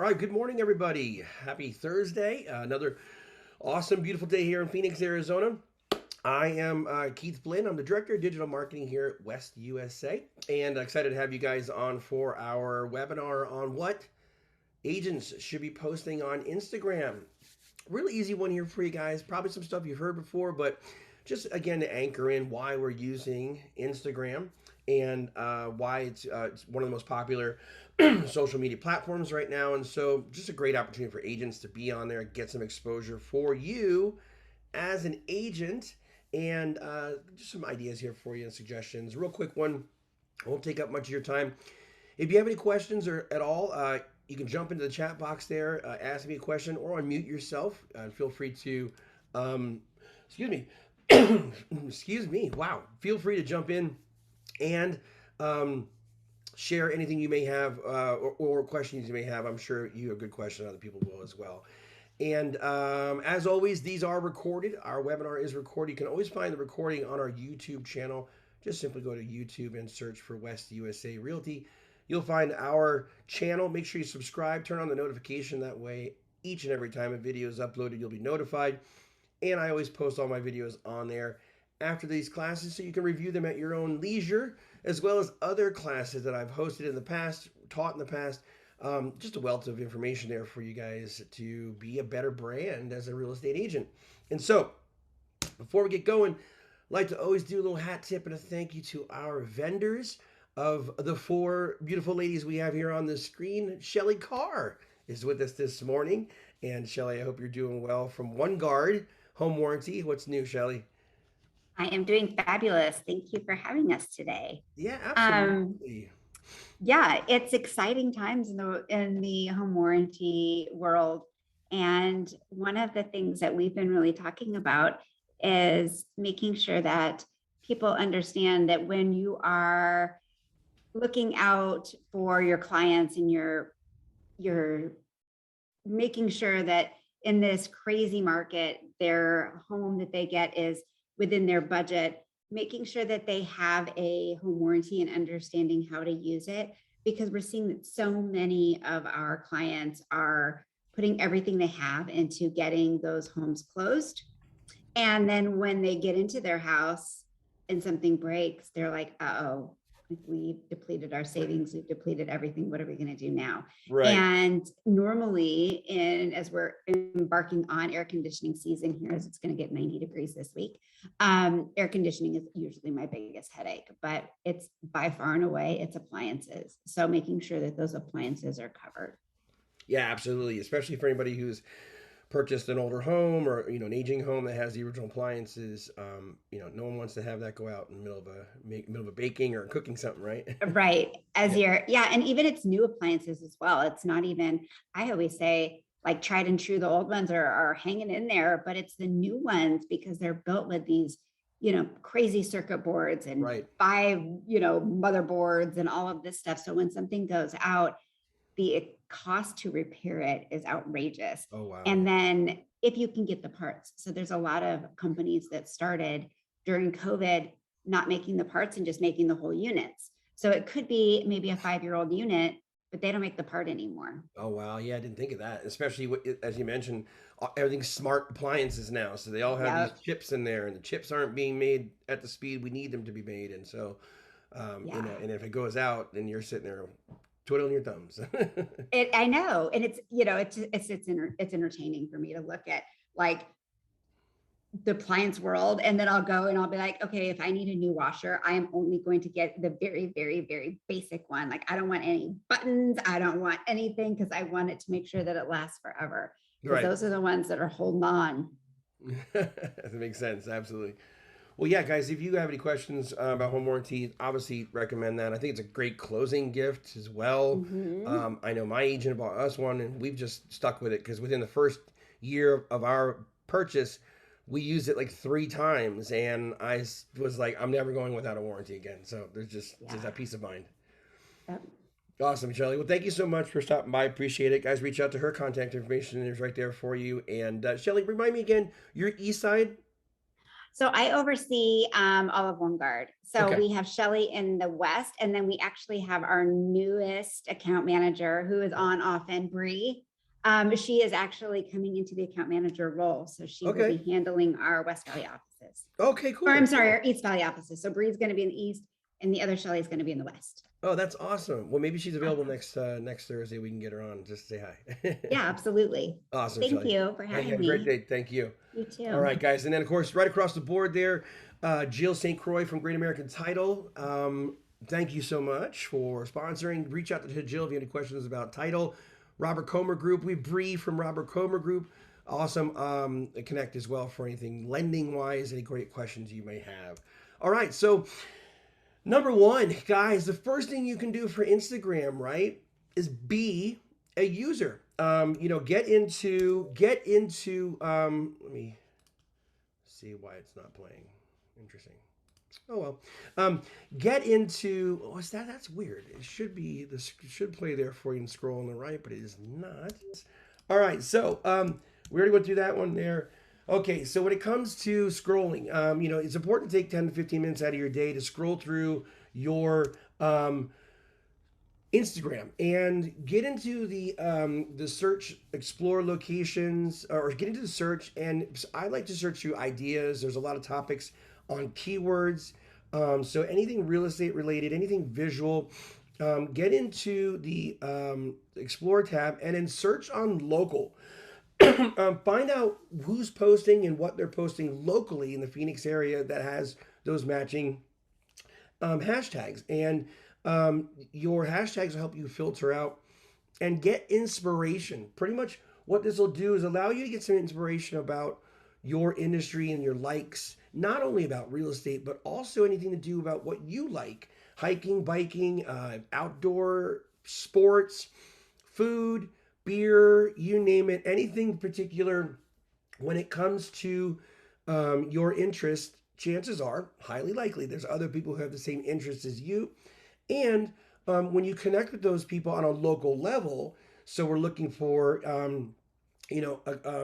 All right, good morning, everybody. Happy Thursday. Another awesome, beautiful day here in Phoenix, Arizona. I am Keith Blinn. I'm the Director of Digital Marketing here at West USA, and excited to have you guys on for our webinar on what agents should be posting on Instagram. Really easy one here for you guys. Probably some stuff you've heard before, but just again to anchor in why we're using Instagram and why it's one of the most popular social media platforms right now. And so, just a great opportunity for agents to be on there, get some exposure for you as an agent, and just some ideas here for you and suggestions. Real quick one, I won't take up much of your time. If you have any questions or at all, you can jump into the chat box there, ask me a question, or unmute yourself. Feel free to, um, excuse me, excuse me. Wow. Feel free to jump in and share anything you may have or questions you may have. I'm sure you have good questions. Other people will as well. And as always, these are recorded. Our webinar is recorded. You can always find the recording on our YouTube channel. Just simply go to YouTube and search for West USA Realty. You'll find our channel. Make sure you subscribe, turn on the notification. That way, each and every time a video is uploaded, you'll be notified. And I always post all my videos on there after these classes so you can review them at your own leisure, as well as other classes that I've hosted in the past, taught in the past. Just a wealth of information there for you guys to be a better brand as a real estate agent. And so, before we get going, I'd like to always do a little hat tip and a thank you to our vendors of the four beautiful ladies we have here on the screen. Shelly Carr is with us this morning. And Shelly, I hope you're doing well from One Guard Home Warranty. What's new, Shelly? I am doing fabulous. Thank you for having us today. Yeah, Um, absolutely. yeah, it's exciting times in the home warranty world. And one of the things that we've been really talking about is making sure that people understand that when you are looking out for your clients and you're making sure that in this crazy market, their home that they get is within their budget, making sure that they have a home warranty and understanding how to use it, because we're seeing that so many of our clients are putting everything they have into getting those homes closed. And then when they get into their house and something breaks, they're like, uh-oh, we've depleted our savings, we've depleted everything. What are we going to do now? Right. And normally, as we're embarking on air conditioning season here, as it's going to get 90 degrees this week, air conditioning is usually my biggest headache, but it's by far and away, it's appliances. So making sure that those appliances are covered. Yeah, absolutely. Especially for anybody who's purchased an older home or an aging home that has the original appliances. No one wants to have that go out in the middle of a baking or cooking something, right? Right. Yeah. Yeah. And even it's new appliances as well. It's not even, I always say, like tried and true, the old ones are hanging in there, but it's the new ones because they're built with these, crazy circuit boards and Right. five, motherboards and all of this stuff. So when something goes out, the cost to repair it is outrageous. Oh wow. And then if you can get the parts. So there's a lot of companies that started during COVID not making the parts and just making the whole units. So it could be maybe a 5-year-old unit, but they don't make the part anymore. Oh wow. Yeah, I didn't think of that. Especially as you mentioned, everything's smart appliances now, so they all have these Yep. chips in there, and the chips aren't being made at the speed we need them to be made, and so Yeah. and if it goes out, then you're sitting there twiddling your thumbs. I know. And it's entertaining for me to look at like the appliance world. And then I'll go and I'll be like, okay, if I need a new washer, I am only going to get the very, very, very basic one. Like I don't want any buttons. I don't want anything because I want it to make sure that it lasts forever. Because Right. those are the ones that are holding on. That makes sense. Absolutely. Well, yeah, guys, if you have any questions about home warranty, obviously recommend that. I think it's a great closing gift as well. Mm-hmm. I know my agent bought us one, and we've just stuck with it because within the first year of our purchase, we used it like 3 times, and was like, I'm never going without a warranty again. So there's just Yeah. that peace of mind. Yep. Awesome, Shelly. Well, thank you so much for stopping by. Appreciate it, guys. Reach out to her. Contact information is right there for you. And Shelly, remind me again, your East Side. So I oversee Olive One Guard. So Okay. we have Shelly in the West, and then we actually have our newest account manager who is on often, Bree. She is actually coming into the account manager role. So she will Okay. be handling our West Valley offices. Okay, Or I'm cool. sorry, our East Valley offices. So Bree's going to be in the East, and the other Shelly is going to be in the West. Oh, that's awesome. Well, maybe she's available next Thursday. We can get her on just to say hi. Yeah, absolutely. Awesome, Thank Shelly. you for Hey, having have a great me. day. Thank you. You All too. right, guys. And then, of course, right across the board there, Jill St. Croix from Great American Title. Thank you so much for sponsoring. Reach out to Jill if you have any questions about title. Robert Comer Group. We Bree from Robert Comer Group. Awesome. Connect as well for anything lending wise, any great questions you may have. All right. So, number one, guys, the first thing you can do for Instagram, right, is be a user. Get into. Let me see why it's not playing. Interesting. Oh well. Get into. What's that? That's weird. It should be. This should play there for you and scroll on the right, but it is not. All right. So we already went through that one there. Okay, so when it comes to scrolling, it's important to take 10 to 15 minutes out of your day to scroll through your Instagram and get into the search, explore locations, or get into the search. And I like to search through ideas. There's a lot of topics on keywords. So anything real estate related, anything visual, get into the explore tab and then search on local. Find out who's posting and what they're posting locally in the Phoenix area that has those matching hashtags. And your hashtags will help you filter out and get inspiration. Pretty much what this will do is allow you to get some inspiration about your industry and your likes, not only about real estate, but also anything to do about what you like: hiking, biking, outdoor sports, food, beer, you name it, anything particular. When it comes to your interest, chances are highly likely there's other people who have the same interests as you. And when you connect with those people on a local level, so we're looking for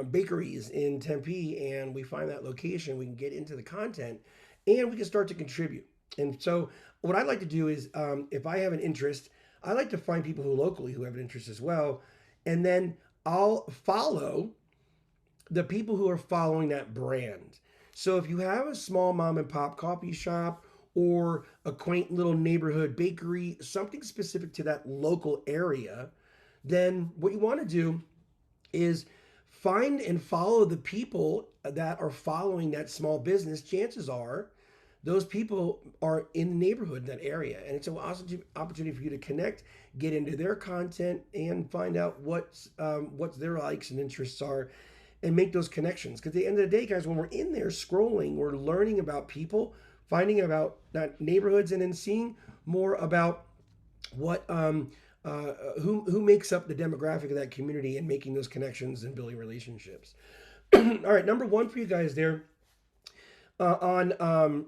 bakeries in Tempe, and we find that location, we can get into the content and we can start to contribute. And so what I like to do is, if I have an interest, I like to find people who locally who have an interest as well, and then I'll follow the people who are following that brand. So if you have a small mom and pop coffee shop or a quaint little neighborhood bakery, something specific to that local area, then what you want to do is find and follow the people that are following that small business. Chances are those people are in the neighborhood in that area, and it's an awesome opportunity for you to connect, get into their content, and find out what's their likes and interests are, and make those connections. Because at the end of the day, guys, when we're in there scrolling, we're learning about people, finding about that neighborhoods, and then seeing more about what who makes up the demographic of that community, and making those connections and building relationships. All right, number one for you guys there, on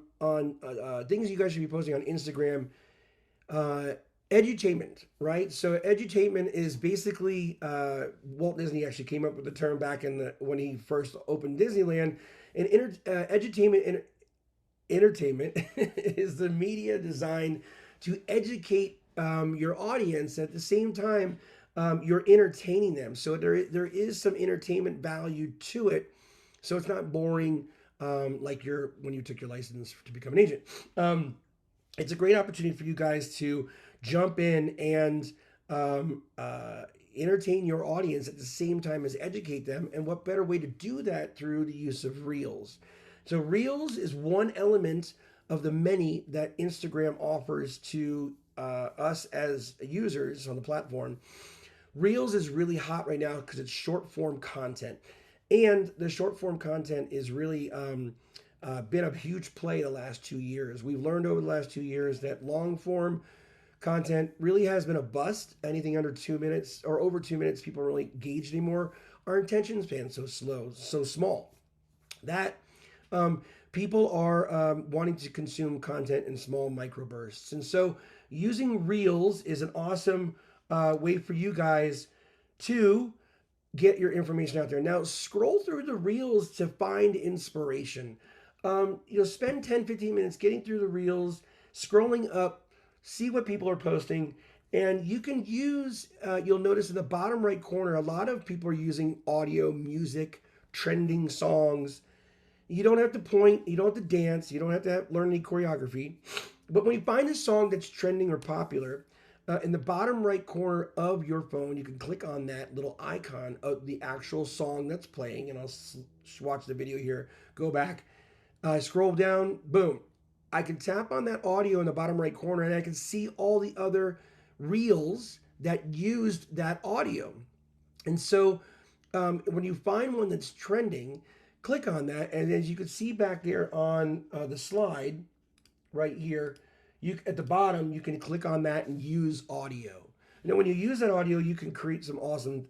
things you guys should be posting on Instagram. Edutainment, right? So edutainment is basically, Walt Disney actually came up with the term back when he first opened Disneyland. And edutainment entertainment is the media designed to educate your audience. At the same time, you're entertaining them. So there is some entertainment value to it. So it's not boring, like when you took your license to become an agent. It's a great opportunity for you guys to jump in and entertain your audience at the same time as educate them. And what better way to do that through the use of Reels? So Reels is one element of the many that Instagram offers to us as users on the platform. Reels is really hot right now because it's short form content. And the short form content is really been a huge play the last 2 years. We've learned over the last 2 years that long form content really has been a bust. Anything under 2 minutes or over 2 minutes, people don't really engage anymore. Our attention span so small that people are wanting to consume content in small microbursts. And so using Reels is an awesome way for you guys to get your information out there. Now scroll through the Reels to find inspiration. Spend 10, 15 minutes getting through the reels, scrolling up, see what people are posting. And you can use, you'll notice in the bottom right corner, a lot of people are using audio, music, trending songs. You don't have to point, you don't have to dance, you don't have to learn any choreography. But when you find a song that's trending or popular, in the bottom right corner of your phone, you can click on that little icon of the actual song that's playing. And I'll watch the video here, go back, scroll down, boom. I can tap on that audio in the bottom right corner and I can see all the other reels that used that audio. And so when you find one that's trending, click on that. And as you can see back there on the slide right here, at the bottom, you can click on that and use audio. Now, when you use that audio, you can create some awesome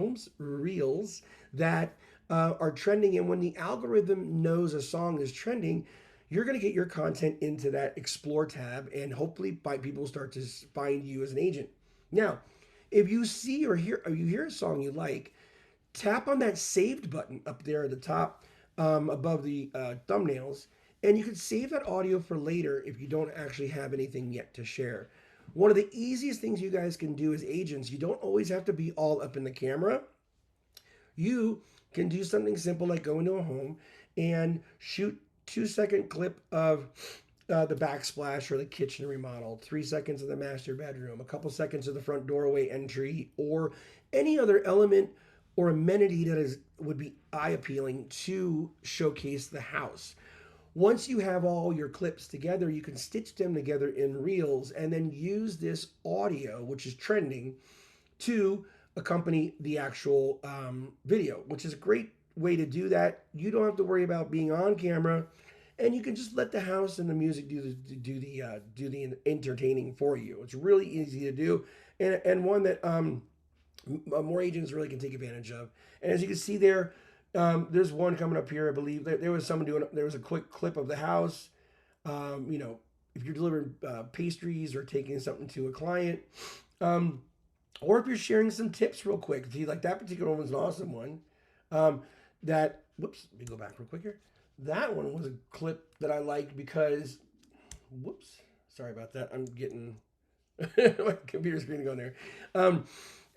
reels that are trending. And when the algorithm knows a song is trending, you're going to get your content into that Explore tab, and hopefully, people start to find you as an agent. Now, if you see or you hear a song you like, tap on that saved button up there at the top above the thumbnails, and you can save that audio for later if you don't actually have anything yet to share. One of the easiest things you guys can do as agents, you don't always have to be all up in the camera. You can do something simple like go into a home and shoot 2-second clip of the backsplash or the kitchen remodel, 3 seconds of the master bedroom, a couple seconds of the front doorway entry, or any other element or amenity that would be eye appealing to showcase the house. Once you have all your clips together, you can stitch them together in reels and then use this audio, which is trending, to accompany the actual video, which is a great way to do that. You don't have to worry about being on camera, and you can just let the house and the music do the entertaining for you. It's really easy to do, and one that more agents really can take advantage of. And as you can see there, there's one coming up here. I believe there was someone doing. There was a quick clip of the house. If you're delivering pastries or taking something to a client, or if you're sharing some tips real quick. See, like that particular one was an awesome one. Whoops, let me go back real quick here. That one was a clip that I liked because, whoops, sorry about that. I'm getting my computer screen going there.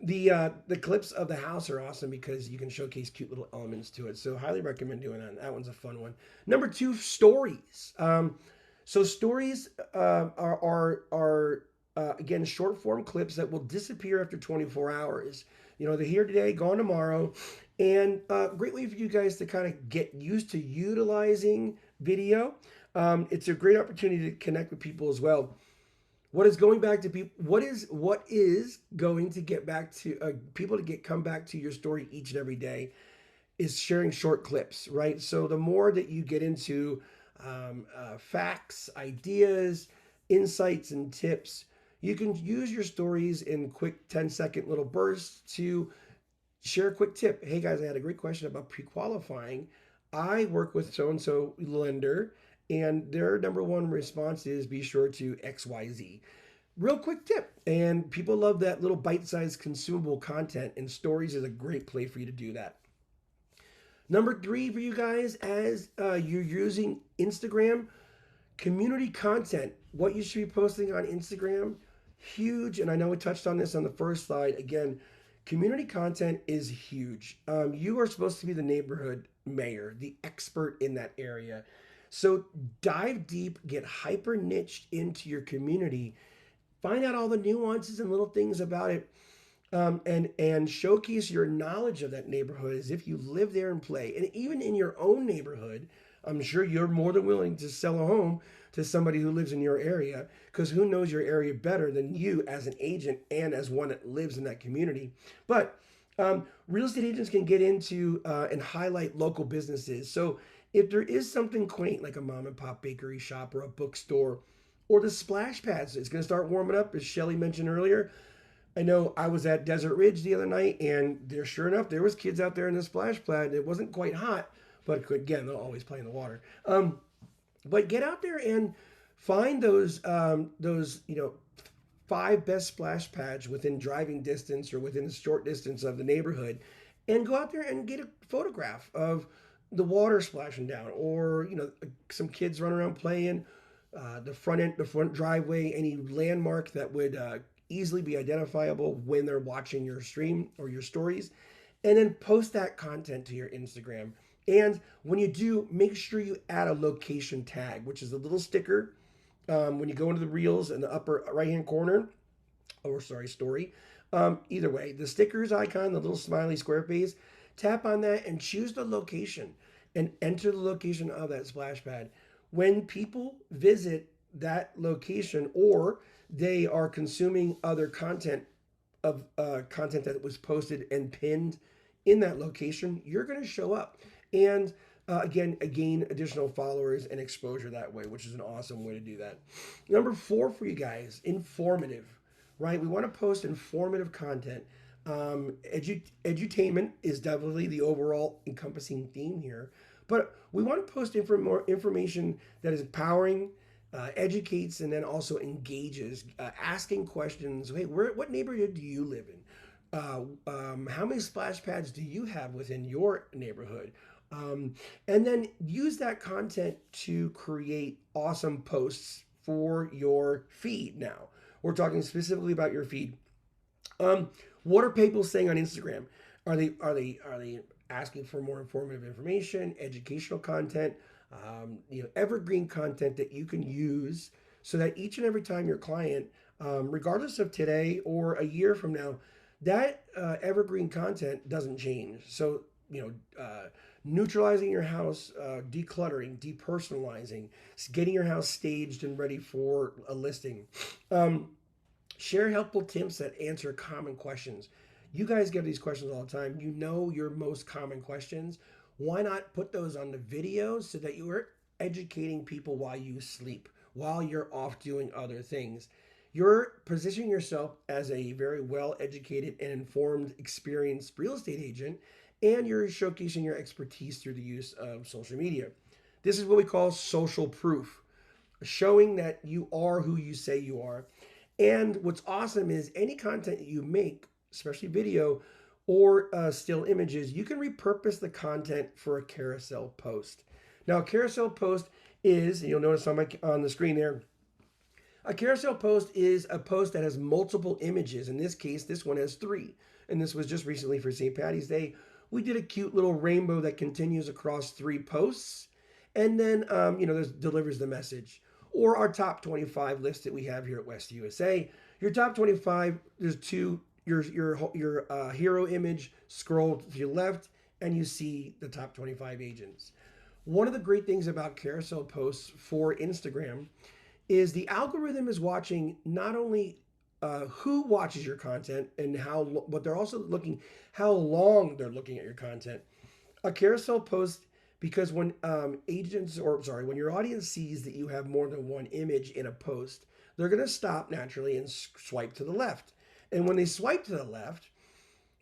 The clips of the house are awesome because you can showcase cute little elements to it. So highly recommend doing that. That one's a fun one. Number 2, stories. So stories are again short form clips that will disappear after 24 hours. They're here today, gone tomorrow, and great way for you guys to kind of get used to utilizing video. It's a great opportunity to connect with people as well. What is going back to people? What is going to get back to people to come back to your story each and every day is sharing short clips, right? So the more that you get into facts, ideas, insights, and tips, you can use your stories in quick 10-second little bursts to share a quick tip. Hey guys, I had a great question about pre-qualifying. I work with so-and-so lender, and their number one response is be sure to XYZ. Real quick tip. And people love that little bite-sized consumable content, and stories is a great play for you to do that. Number 3 for you guys, as you're using Instagram, community content. What you should be posting on Instagram, huge. And I know we touched on this on the first slide. Again, community content is huge. You are supposed to be the neighborhood mayor, the expert in that area. So dive deep, get hyper niched into your community, find out all the nuances and little things about it, and showcase your knowledge of that neighborhood as if you live there and play. And even in your own neighborhood, I'm sure you're more than willing to sell a home to somebody who lives in your area, because who knows your area better than you as an agent and as one that lives in that community. But real estate agents can get into and highlight local businesses. So if there is something quaint like a mom and pop bakery shop or a bookstore, or the splash pads, it's going to start warming up, as Shelly mentioned earlier. I know I was at Desert Ridge the other night, and sure enough, there was kids out there in the splash pad. It wasn't quite hot, but again, they'll always play in the water. But get out there and find those 5 best splash pads within driving distance or within a short distance of the neighborhood, and go out there and get a photograph of the water splashing down, or some kids running around playing, the front driveway, any landmark that would easily be identifiable when they're watching your stream or your stories, and then post that content to your Instagram. And when you do, make sure you add a location tag, which is a little sticker when you go into the reels in the upper right hand corner, or sorry, story. Either way, the stickers icon, the little smiley square face, tap on that and choose the location and enter the location of that splash pad. When people visit that location or they are consuming other content that was posted and pinned in that location, you're going to show up. And again, gain additional followers and exposure that way, which is an awesome way to do that. Number 4 for you guys, informative, right? We want to post informative content. Edutainment is definitely the overall encompassing theme here, but we want to post more information that is empowering, educates, and then also engages, asking questions. Hey, what neighborhood do you live in? How many splash pads do you have within your neighborhood? And then use that content to create awesome posts for your feed. Now, we're talking specifically about your feed. Um, what are people saying on Instagram? Are they asking for more informative information, educational content, evergreen content that you can use so that each and every time your client, regardless of today or a year from now, that evergreen content doesn't change. So neutralizing your house, decluttering, depersonalizing, getting your house staged and ready for a listing. Um, Share helpful tips that answer common questions. You guys get these questions all the time. You know your most common questions. Why not put those on the videos so that you are educating people while you sleep, while you're off doing other things? You're positioning yourself as a very well educated and informed, experienced real estate agent, and you're showcasing your expertise through the use of social media. This is what we call social proof, showing that you are who you say you are. And what's awesome is any content that you make, especially video or still images, you can repurpose the content for a carousel post. Now, a carousel post is, you'll notice on the screen there, a carousel post is a post that has multiple images. In this case, this one has 3. And this was just recently for St. Patty's Day. We did a cute little rainbow that continues across 3 posts. And then, this delivers the message. Or our top 25 list that we have here at West USA. Your top 25, there's 2, your hero image, scroll to your left, and you see the top 25 agents. One of the great things about carousel posts for Instagram is the algorithm is watching not only who watches your content and but they're also looking how long they're looking at your content. A carousel post, because when when your audience sees that you have more than one image in a post, they're going to stop naturally and swipe to the left. And when they swipe to the left,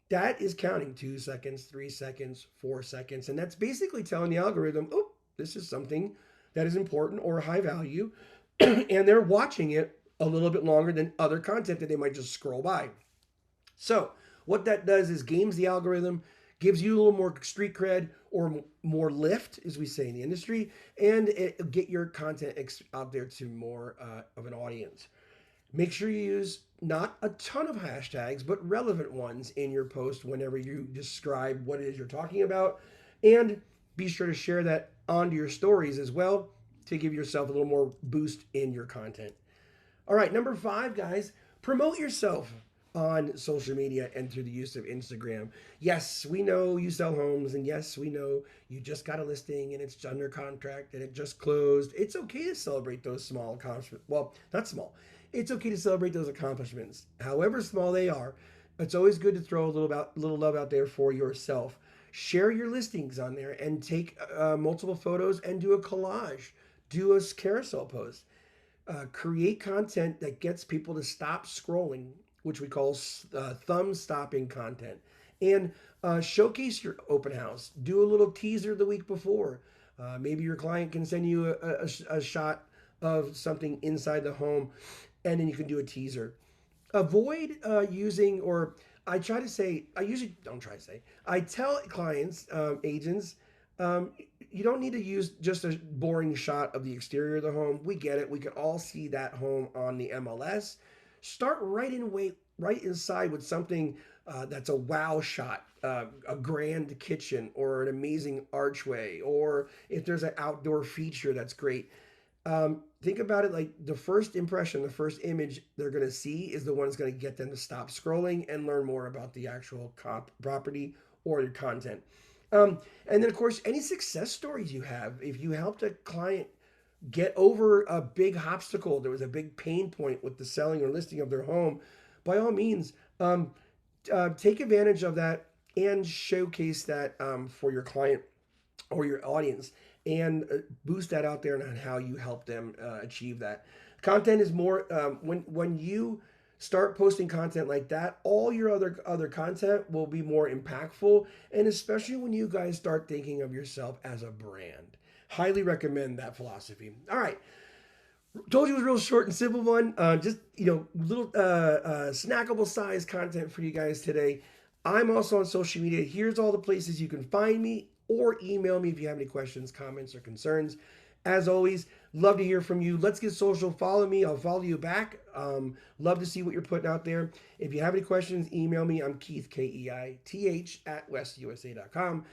that is counting 2 seconds, 3 seconds, 4 seconds. And that's basically telling the algorithm, oh, this is something that is important or high value. And they're watching it a little bit longer than other content that they might just scroll by. So what that does is games the algorithm, gives you a little more street cred or more lift, as we say in the industry, and get your content out there to more of an audience. Make sure you use not a ton of hashtags, but relevant ones in your post whenever you describe what it is you're talking about. And be sure to share that onto your stories as well to give yourself a little more boost in your content. All right, number 5, guys, promote yourself on social media and through the use of Instagram. Yes, we know you sell homes, and yes, we know you just got a listing and it's under contract and it just closed. It's okay to celebrate those small accomplishments. Well, not small. It's okay to celebrate those accomplishments, however small they are. It's always good to throw a little love out there for yourself. Share your listings on there and take multiple photos and do a collage. Do a carousel post. Create content that gets people to stop scrolling, which we call thumb stopping content. And showcase your open house. Do a little teaser the week before. Maybe your client can send you a shot of something inside the home, and then you can do a teaser. Avoid using, or I try to say, I usually don't try to say, I tell clients, agents, Um, you don't need to use just a boring shot of the exterior of the home. We get it. We can all see that home on the MLS. Start right inside with something that's a wow shot, a grand kitchen, or an amazing archway, or if there's an outdoor feature that's great. Think about it like the first impression, the first image they're going to see is the one that's going to get them to stop scrolling and learn more about the actual property or your content. And then, of course, any success stories you have, if you helped a client get over a big obstacle, there was a big pain point with the selling or listing of their home, by all means, take advantage of that and showcase that for your client or your audience and boost that out there and how you help them achieve that. Content is more when you start posting content like that, all your other content will be more impactful, and especially when you guys start thinking of yourself as a brand. Highly recommend that philosophy. All right, told you it was a real short and simple one. Just little snackable size content for you guys today. I'm also on social media. Here's all the places you can find me or email me if you have any questions, comments, or concerns. As always, love to hear from you. Let's get social. Follow me. I'll follow you back. Love to see what you're putting out there. If you have any questions, email me. I'm Keith, Keith, at westusa.com.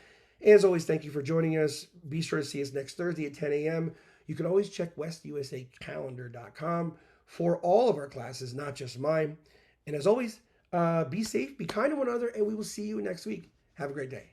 As always, thank you for joining us. Be sure to see us next Thursday at 10 a.m. You can always check westusacalendar.com for all of our classes, not just mine. And as always, be safe, be kind to one another, and we will see you next week. Have a great day.